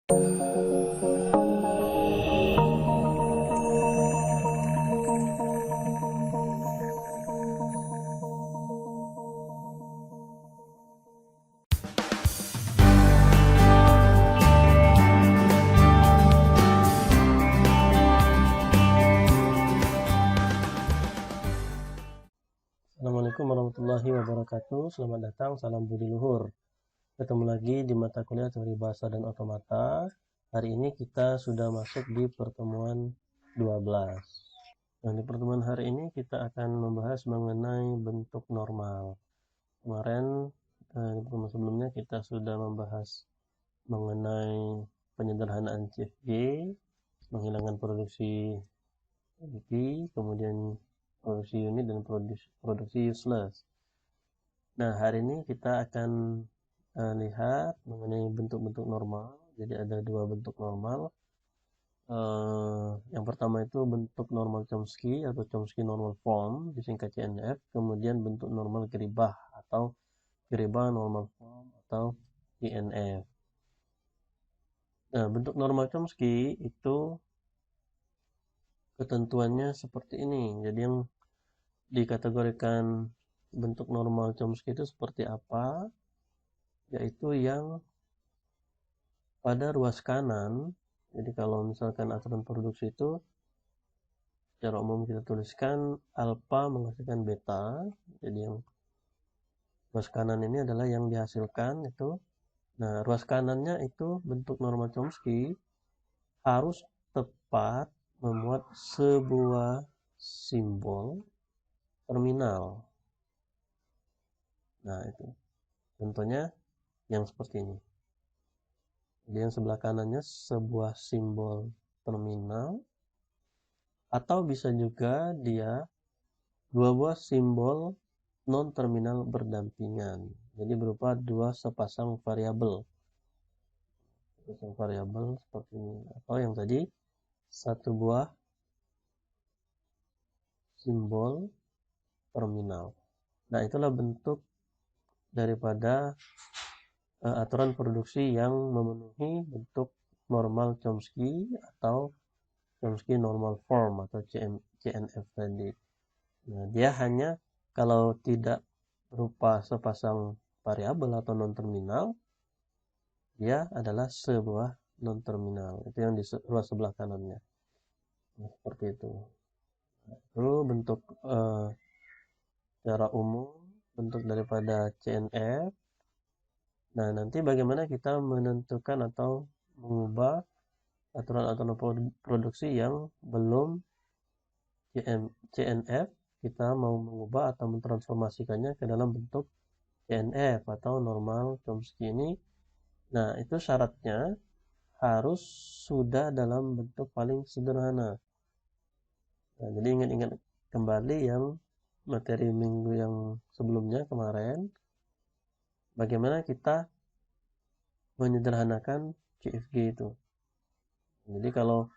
Assalamualaikum warahmatullahi wabarakatuh. Selamat datang, salam budi luhur. Ketemu lagi di mata kuliah teori bahasa dan otomata. Hari ini kita sudah masuk di pertemuan 12. Nah, di pertemuan hari ini kita akan membahas mengenai bentuk normal. Kemarin di pertemuan sebelumnya kita sudah membahas mengenai penyederhanaan CFG, menghilangkan produksi inti, kemudian produksi unit dan produksi useless. Nah, hari ini kita akan lihat mengenai bentuk-bentuk normal. Jadi ada dua bentuk normal. Yang pertama itu bentuk normal Chomsky atau Chomsky normal form, disingkat CNF. Kemudian bentuk normal Gribah atau Gribah normal form atau INF. Nah, bentuk normal Chomsky itu ketentuannya seperti ini. Jadi yang dikategorikan bentuk normal Chomsky itu seperti apa? Yaitu yang pada ruas kanan. Jadi kalau misalkan aturan produksi itu secara umum kita tuliskan alfa menghasilkan beta. Jadi yang ruas kanan ini adalah yang dihasilkan itu. Nah, ruas kanannya itu bentuk normal Chomsky harus tepat memuat sebuah simbol terminal. Nah, itu contohnya yang seperti ini. Jadi yang sebelah kanannya sebuah simbol terminal, atau bisa juga dia dua buah simbol non-terminal berdampingan. Jadi berupa dua sepasang variabel. Sepasang variabel seperti ini. Atau yang tadi satu buah simbol terminal. Nah, itulah bentuk daripada aturan produksi yang memenuhi bentuk normal Chomsky atau Chomsky normal form atau CNF tadi. Nah, dia hanya kalau tidak berupa sepasang variabel atau non-terminal, dia adalah sebuah non-terminal. Itu yang di ruas sebelah kanannya. Nah, seperti itu. Lalu bentuk secara umum, bentuk daripada CNF. Nah, nanti bagaimana kita menentukan atau mengubah aturan-aturan produksi yang belum CNF, kita mau mengubah atau mentransformasikannya ke dalam bentuk CNF atau normal Chomsky ini. Nah, itu syaratnya harus sudah dalam bentuk paling sederhana. Nah, jadi ingat-ingat kembali yang materi minggu yang sebelumnya kemarin, bagaimana kita menyederhanakan CFG itu. Jadi kalau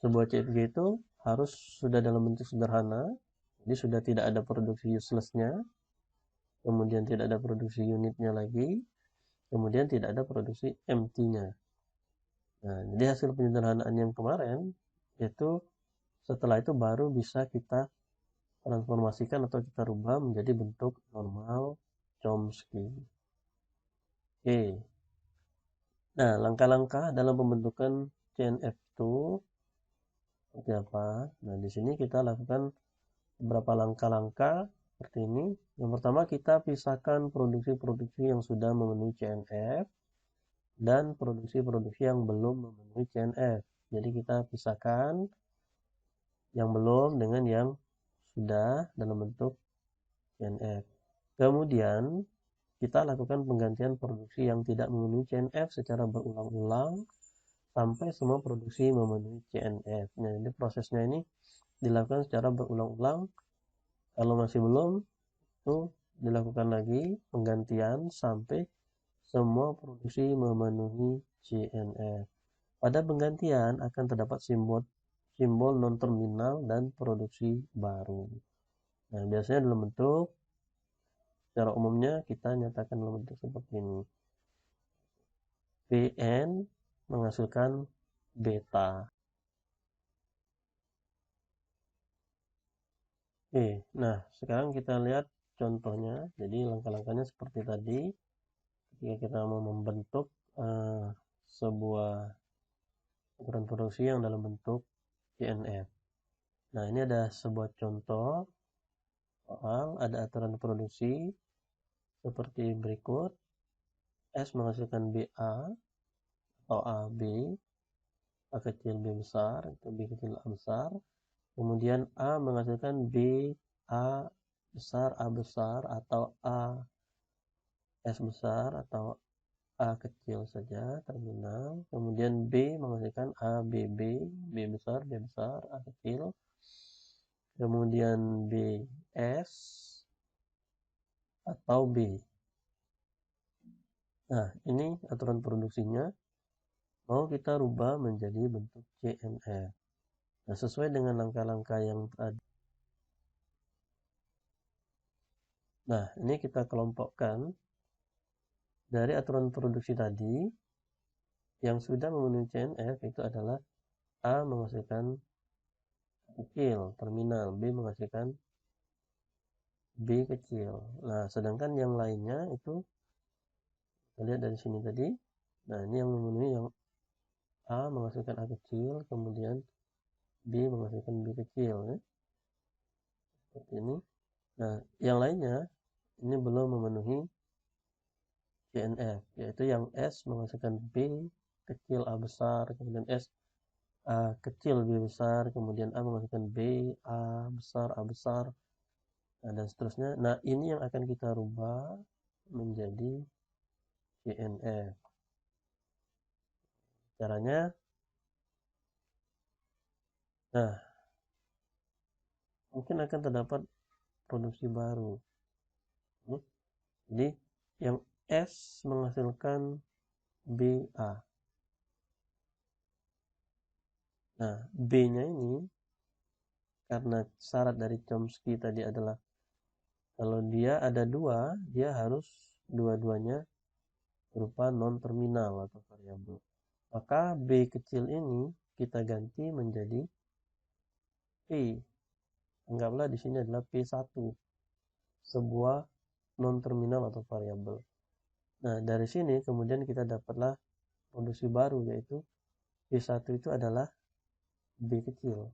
sebuah CFG itu harus sudah dalam bentuk sederhana, jadi sudah tidak ada produksi useless-nya, kemudian tidak ada produksi unitnya lagi, kemudian tidak ada produksi empty-nya. Nah, jadi hasil penyederhanaan yang kemarin itu setelah itu baru bisa kita transformasikan atau kita rubah menjadi bentuk normal Chomsky. Oke. Nah, langkah-langkah dalam pembentukan CNF itu seperti apa? Nah, di sini kita lakukan beberapa langkah-langkah seperti ini. Yang pertama, kita pisahkan produksi-produksi yang sudah memenuhi CNF dan produksi-produksi yang belum memenuhi CNF. Jadi kita pisahkan yang belum dengan yang sudah dalam bentuk CNF. Kemudian kita lakukan penggantian produksi yang tidak memenuhi CNF secara berulang-ulang sampai semua produksi memenuhi CNF. Nah, jadi prosesnya ini dilakukan secara berulang-ulang. Kalau masih belum, itu dilakukan lagi penggantian sampai semua produksi memenuhi CNF. Pada penggantian akan terdapat simbol non-terminal dan produksi baru. Nah, biasanya dalam bentuk, secara umumnya kita nyatakan dalam bentuk seperti ini. Pn menghasilkan beta. Oke, nah sekarang kita lihat contohnya. Jadi langkah-langkahnya seperti tadi. Ketika kita mau membentuk sebuah aturan produksi yang dalam bentuk CNF. Nah, ini ada sebuah contoh soal ada aturan produksi seperti berikut. S menghasilkan BA atau AB, A kecil B besar, atau B kecil A besar. Kemudian A menghasilkan B, A besar, A besar, atau A S besar, atau A kecil saja, terminal. Kemudian B menghasilkan A, B, B, B besar, A kecil. Kemudian B, S, atau B. Nah, ini aturan produksinya. Mau kita rubah menjadi bentuk CNF. Nah, sesuai dengan langkah-langkah yang tadi. Nah, ini kita kelompokkan dari aturan produksi tadi yang sudah memenuhi CNF itu adalah A menghasilkan kecil, terminal, B menghasilkan B kecil. Nah, sedangkan yang lainnya itu kita lihat dari sini tadi. Nah, ini yang memenuhi yang A menghasilkan A kecil, kemudian B menghasilkan B kecil, ya. Seperti ini. Nah, yang lainnya ini belum memenuhi CNF, yaitu yang S menghasilkan B kecil A besar, kemudian S A kecil B besar, kemudian A menghasilkan B A besar, nah, dan seterusnya. Nah, ini yang akan kita rubah menjadi CNF. Caranya, nah, mungkin akan terdapat produksi baru. Jadi, yang S menghasilkan BA. Nah, B-nya ini, karena syarat dari Chomsky tadi adalah kalau dia ada dua, dia harus dua-duanya berupa non-terminal atau variabel. Maka B kecil ini kita ganti menjadi P. Anggaplah di sini adalah P1, sebuah non-terminal atau variabel. Nah, dari sini kemudian kita dapatlah produksi baru, yaitu P1 itu adalah B kecil.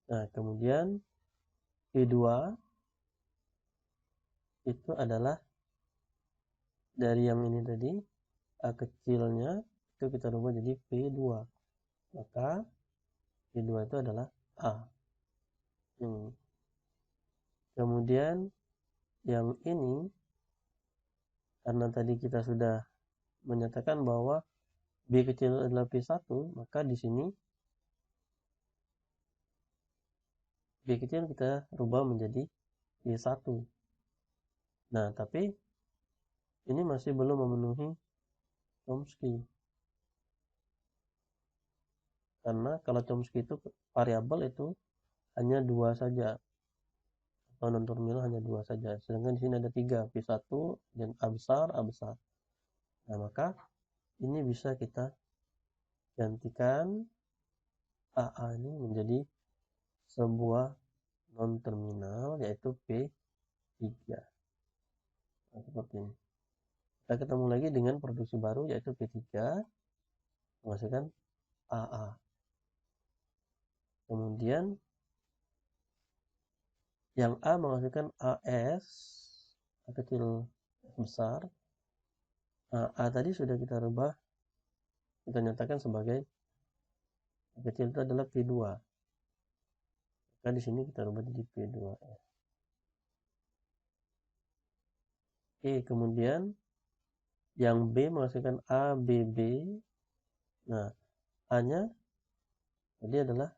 Nah, kemudian P2 itu adalah dari yang ini tadi, A kecilnya itu kita rubah jadi P2. Maka P2 itu adalah A. Kemudian yang ini, karena tadi kita sudah menyatakan bahwa B kecil adalah P1, maka di sini B kecil kita rubah menjadi P1. Nah, tapi ini masih belum memenuhi Chomsky. Karena kalau Chomsky itu variabel itu hanya dua saja, atau non-terminal hanya dua saja. Sedangkan di sini ada tiga, P1 dan A besar, A besar. Nah, maka ini bisa kita gantikan AA ini menjadi sebuah non-terminal, yaitu P3. Nah, seperti ini. Kita ketemu lagi dengan produksi baru, yaitu P3 menghasilkan AA. Kemudian yang A menghasilkan AS, A kecil besar. Nah, A tadi sudah kita rubah, kita nyatakan sebagai A kecil itu adalah P2. Maka di sini kita rubah jadi P2. Oke, kemudian yang B menghasilkan ABB. Nah, A-nya tadi adalah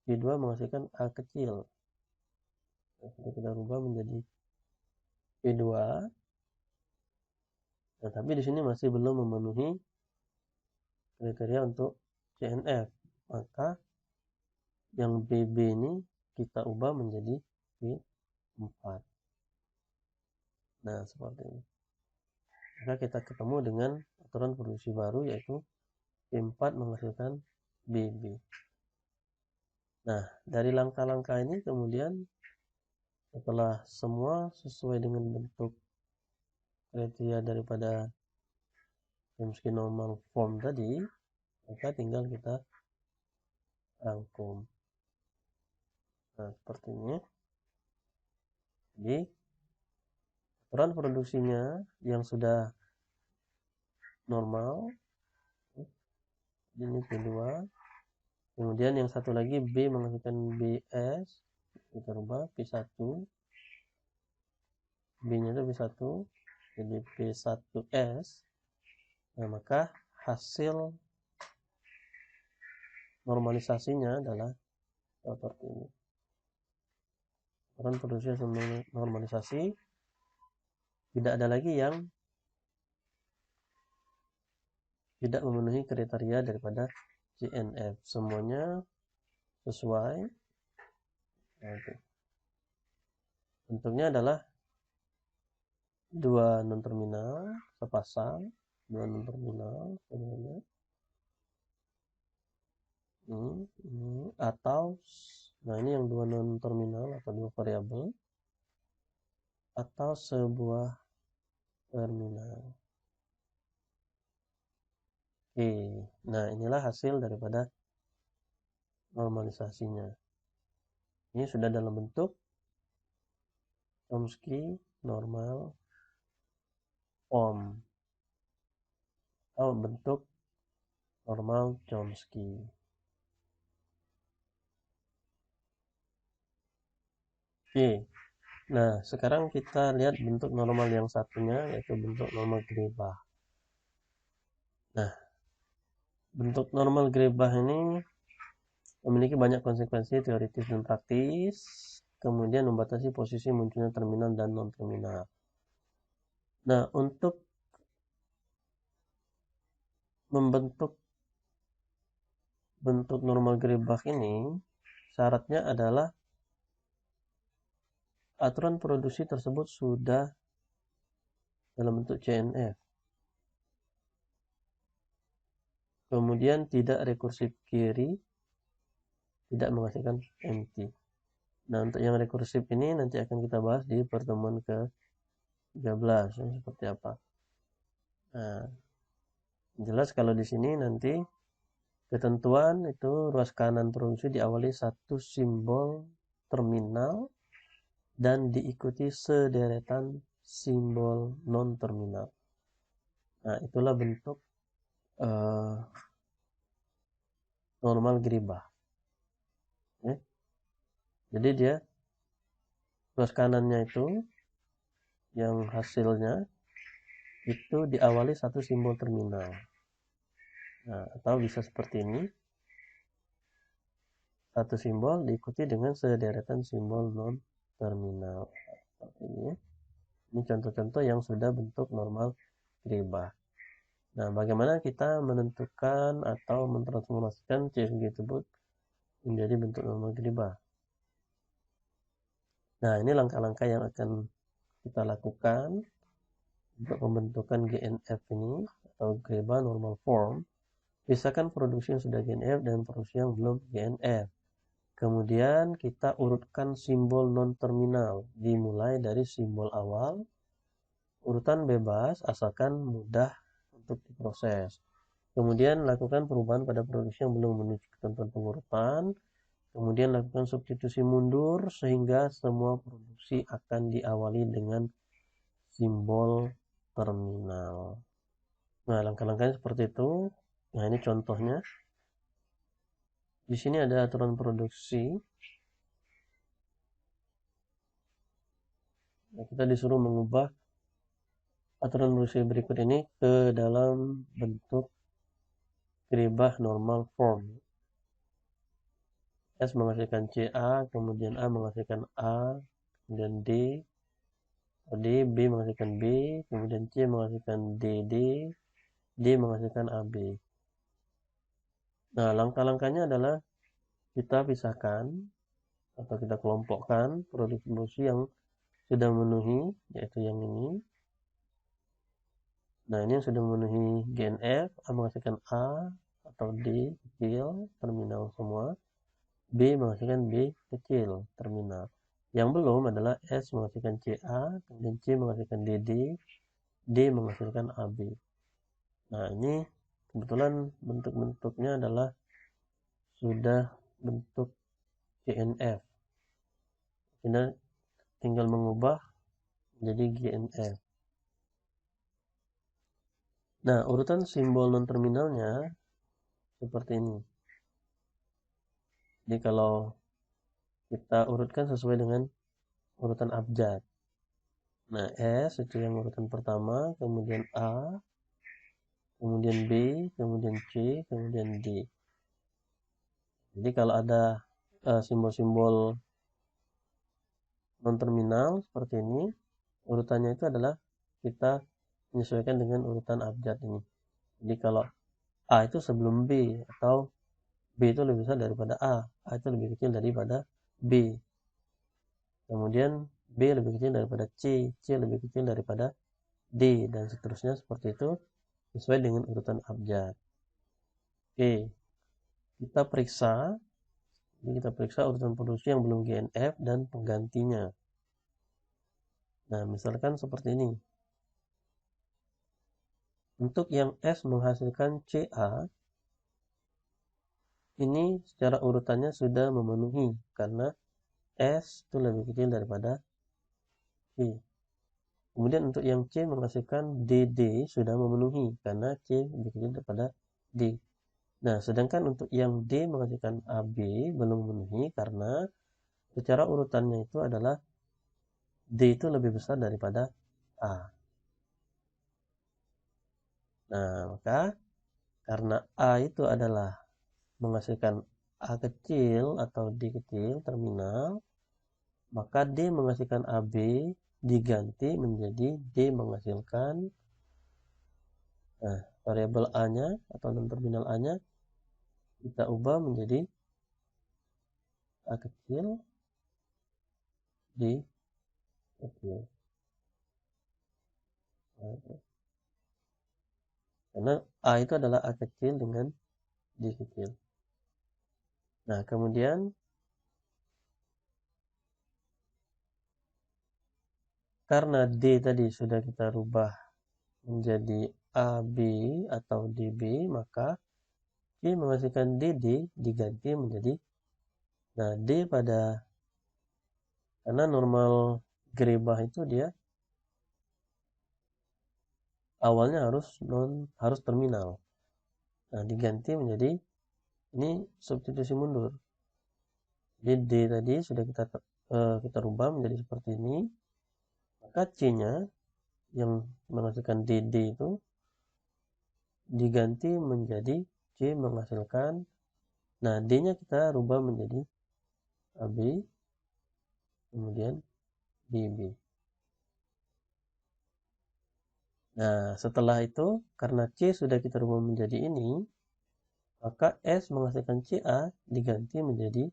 P2 menghasilkan A kecil. Nah, kita rubah menjadi P2. Nah, tapi di sini masih belum memenuhi kriteria untuk CNF. Maka yang BB ini kita ubah menjadi P4. Nah, seperti ini. Maka kita ketemu dengan aturan produksi baru, yaitu P4 menghasilkan BB. Nah, dari langkah-langkah ini kemudian setelah semua sesuai dengan bentuk kriteria daripada Chomsky normal form tadi, maka tinggal kita rangkum. Nah, seperti ini. Jadi, aturan produksinya yang sudah normal, ini P2. Kemudian yang satu lagi B menghasilkan BS, kita rubah P1. B-nya itu P1, jadi P1S. Nah, maka hasil normalisasinya adalah seperti ini. Aturan produksi normalisasi, tidak ada lagi yang tidak memenuhi kriteria daripada CNF. Semuanya sesuai. Bentuknya adalah dua non terminal sepasang, dua non terminal sebenarnya. Ini atau, nah ini yang dua non terminal atau dua variabel, atau sebuah terminal. Oke, nah inilah hasil daripada normalisasinya. Ini sudah dalam bentuk Chomsky normal form atau bentuk normal Chomsky. Oke, nah sekarang kita lihat bentuk normal yang satunya, yaitu bentuk normal Grebah. Nah, bentuk normal Grebah ini memiliki banyak konsekuensi teoritis dan praktis, kemudian membatasi posisi munculnya terminal dan non-terminal. Nah, untuk membentuk bentuk normal Grebah ini, syaratnya adalah aturan produksi tersebut sudah dalam bentuk CNF. Kemudian tidak rekursif kiri, tidak menghasilkan empty. Nah, untuk yang rekursif ini nanti akan kita bahas di pertemuan ke-13 seperti apa. Nah, jelas kalau di sini nanti ketentuan itu ruas kanan produksi diawali satu simbol terminal dan diikuti sederetan simbol non terminal. Nah, itulah bentuk normal Grebah. Jadi dia ruas kanannya itu yang hasilnya itu diawali satu simbol terminal. Nah, atau bisa seperti ini, satu simbol diikuti dengan sederetan simbol non terminal. Seperti ini. Ini contoh-contoh yang sudah bentuk normal Grebah. Nah, bagaimana kita menentukan atau mentransformasikan CFG tersebut menjadi bentuk normal Grebah? Nah, ini langkah-langkah yang akan kita lakukan untuk pembentukan GNF ini atau Grebah normal form. Pisahkan produksi yang sudah GNF dan produksi yang belum GNF. Kemudian kita urutkan simbol non-terminal, dimulai dari simbol awal, urutan bebas asalkan mudah untuk diproses. Kemudian lakukan perubahan pada produksi yang belum menuju ketentuan pengurutan. Kemudian lakukan substitusi mundur sehingga semua produksi akan diawali dengan simbol terminal. Nah, langkah-langkahnya seperti itu. Nah, ini contohnya. Di sini ada aturan produksi. Nah, kita disuruh mengubah aturan produksi berikut ini ke dalam bentuk Grebah normal form. S menghasilkan CA, kemudian A menghasilkan A, kemudian D, B menghasilkan B, kemudian C menghasilkan DD, D menghasilkan AB. Nah, langkah-langkahnya adalah kita pisahkan atau kita kelompokkan produksi yang sudah memenuhi, yaitu yang ini. Nah, ini yang sudah memenuhi GNF, A menghasilkan A atau D kecil, terminal semua. B menghasilkan B kecil, terminal. Yang belum adalah S menghasilkan CA, kemudian C menghasilkan DD, D menghasilkan AB. Nah, ini kebetulan bentuk-bentuknya adalah sudah bentuk GNF. Kita tinggal mengubah menjadi GNF. Nah, urutan simbol non-terminalnya seperti ini. Jadi kalau kita urutkan sesuai dengan urutan abjad. Nah, S itu yang urutan pertama, kemudian A, kemudian B, kemudian C, kemudian D. Jadi kalau ada simbol-simbol non-terminal seperti ini, urutannya itu adalah kita menyesuaikan dengan urutan abjad ini. Jadi kalau A itu sebelum B, atau B itu lebih besar daripada A itu lebih kecil daripada B. Kemudian B lebih kecil daripada C lebih kecil daripada D, dan seterusnya seperti itu sesuai dengan urutan abjad. Oke, kita periksa. Jadi kita periksa urutan produksi yang belum GNF dan penggantinya. Nah, misalkan seperti ini. Untuk yang S menghasilkan CA, ini secara urutannya sudah memenuhi karena S itu lebih kecil daripada C. Kemudian untuk yang C menghasilkan DD sudah memenuhi karena C lebih kecil daripada D. Nah, sedangkan untuk yang D menghasilkan AB belum memenuhi karena secara urutannya itu adalah D itu lebih besar daripada A. Nah, maka karena A itu adalah menghasilkan A kecil atau D kecil terminal, maka D menghasilkan AB diganti menjadi D menghasilkan variabel A-nya atau non-terminal A-nya kita ubah menjadi A kecil D kecil. Karena A itu adalah A kecil dengan D kecil. Nah, kemudian karena D tadi sudah kita rubah menjadi AB atau DB, maka C menghasilkan DD diganti menjadi, nah D pada, karena normal Grebah itu dia awalnya harus terminal. Nah, diganti menjadi, ini substitusi mundur. Jadi D tadi sudah kita rubah menjadi seperti ini. Maka C-nya yang menghasilkan DD itu diganti menjadi C menghasilkan, nah D-nya kita rubah menjadi AB, kemudian DB. Nah, setelah itu karena C sudah kita rubah menjadi ini, maka S menghasilkan CA diganti menjadi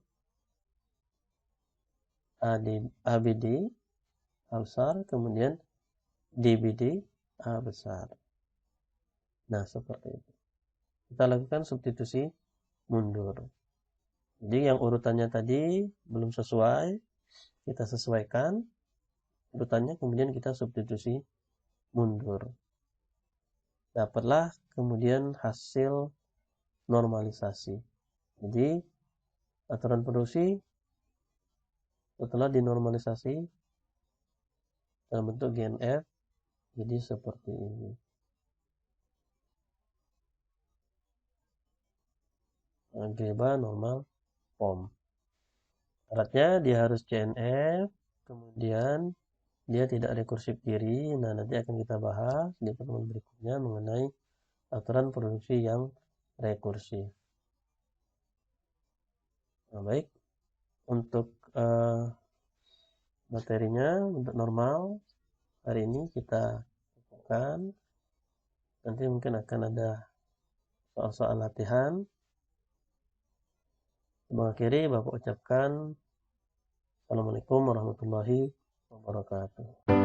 ABD A besar, kemudian DBD A besar. Nah, seperti itu. Kita lakukan substitusi mundur. Jadi yang urutannya tadi belum sesuai, kita sesuaikan urutannya, kemudian kita substitusi mundur. Dapatlah kemudian hasil normalisasi. Jadi aturan produksi setelah dinormalisasi dalam bentuk GNF jadi seperti ini. Geba normal form. Syaratnya dia harus CNF, kemudian dia tidak rekursif kiri. Nah, nanti akan kita bahas di pertemuan berikutnya mengenai aturan produksi yang rekursif. Nah, baik, untuk materinya untuk normal hari ini kita lakukan. Nanti mungkin akan ada soal-soal latihan. Mengakhiri, Bapak ucapkan Assalamualaikum warahmatullahi wabarakatuh. wabarakatuh.